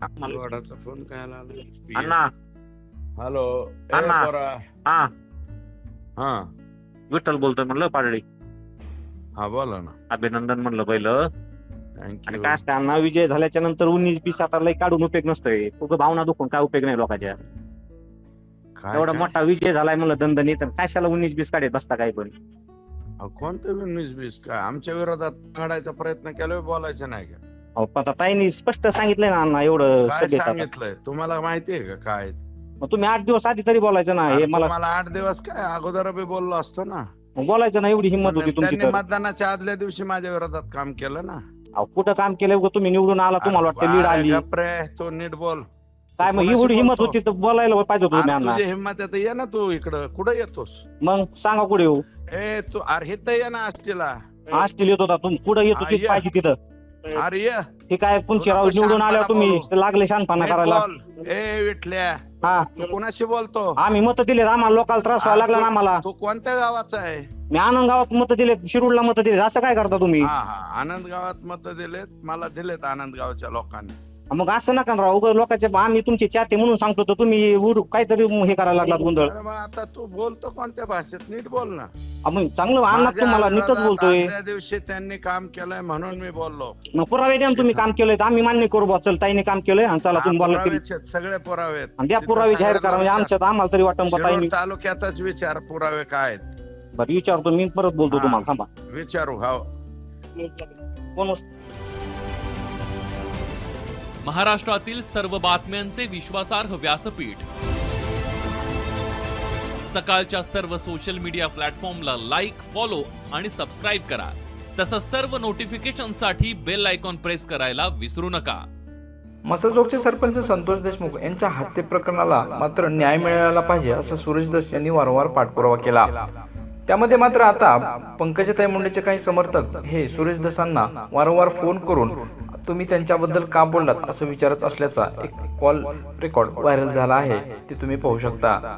वडाचा phone काय आला? अण्णा hello अण्णा. हा हा विठ्ठल बोलतोय म्हणलं पाडळी. हा बोला ना. अभिनंदन म्हणलं पहिलं. आणि थँक्यू. काय असतं अण्णा, विजय झाल्याच्या नंतर 19-20 आता लय काढून उपयोग नसतोय. उगा भावना दुखून काय उपयोग नाही लोकांच्या. एवढा मोठा विजय झालाय म्हणलं दणदणीत, कशाला 19-20 काढत बसता काय पण. कोणतं 19-20 काय आमच्या विरोधात काढायचा प्रयत्न केला, बोलायचं नाही का? अहो पण ताईंनी स्पष्ट सांगितलंय ना अण्णा, एवढं काय सगळं सांगितलंय तुम्हाला माहितीये का काय? मग तुम्ही 8 दिवस आधी तरी बोलायचं ना. हे मला 8 दिवस काय अगोदर बी बोललो असतो ना. बोलायचं ना, एवढी हिंमत होती तुमची त्यांनी तर. मतदानाच्या आदल्या दिवशी माझ्या विरोधात काम केलं ना. अहो कुठं काम केलंय उगा? तुम्ही निवडून आला, तुम्हाला वाटतं लीड आली गप्रे, तो नीट बोल. काय? मग एवढी हिंमत होती तर बोलायला पाहिजे होतं तुम्ही अण्णा. तुझी हिंमत आहे तर ये ना तू इकडं. कुठं येतोस? मग सांगा कुठे येऊ? ए तू अरे इथं ये ना आष्टीला. आष्टील येत होता तुम्ही, कुठं येतो हा, ते ये. पाहिजे तिथं. अरे ये. हे काय पुंचीराव नको निवडून आल्यावर तुम्ही शहाणपणा लागले शहाणपणा नीट करायला. बोल. ए विठल्या, हा तू कुणाशी बोलतो? आम्ही मत दिलेत, आम्हाला लोकांना त्रास व्हायला लागला ना आम्हाला. तू कोणत्या गावाचा आहे? मी आनंद गावात मत दिलेत, शिरूरला मत दिलेत. असं काय करता तुम्ही? हा हा, आनंद गावात मत दिलेत. मला दिलेत आनंद गावच्या लोकांनी. मग असं नका राव, उगा लोकांचे. आम्ही तुमचे चाहते म्हणून सांगतो, तर तुम्ही काहीतरी हे करायला लागलात गोंधळ. अरे मग आता तू बोलतो कोणत्या भाषेत? नीट बोल ना. मग चांगलं अण्णा, माझ्या तुम्हाला नीटच विरोधात बोलतोय. आदल्या दिवशी त्यांनी काम केलंय म्हणून मी बोललो. मग पुरावे द्या ना, तुम्ही काम केलंय तर आम्ही मान्य करू. बा चल, ताईने काम केलंय आणि चला तुम्ही बोलला तरी पुरावेच आहेत, सगळे पुरावे आहेत. आणि द्या तिथं पुरावे जाहीर करा. म्हणजे सगळ्यांना आमच्यात आम्हाला तरी वाटतं विचार. ताईने. शिरूर तालुक्यातच विचार पुरावे काय आहेत. बरं विचारतो मी, परत बोलतो हा. तुम्हाला. थांबा. विचारू. हा कोण? महाराष्ट्रातील सर्व बातम्यांचे विश्वासार्ह व्यासपीठ. सकाळच्या सर्व सोशल मीडिया प्लॅटफॉर्मला लाईक, फॉलो आणि सबस्क्राईब करा. तसंच सर्व नोटिफिकेशनसाठी बेल आयकॉन प्रेस करायला विसरू नका. मसाजोगचे सरपंच संतोष देशमुख यांच्या हत्ये प्रकरणाला मात्र न्याय मिळाला पाहिजे, असं सुरेश दस यांनी वारंवार पाठपुरावा केला. त्यामध्ये मात्र आता पंकजाताई मुंडेचे काही समर्थक हे सुरेश दसांना वारंवार फोन करून तुम्ही त्यांच्याबद्दल का बोललात असं विचारत असल्याचा एक कॉल रेकॉर्ड व्हायरल झाला आहे, ते तुम्ही पाहू शकता.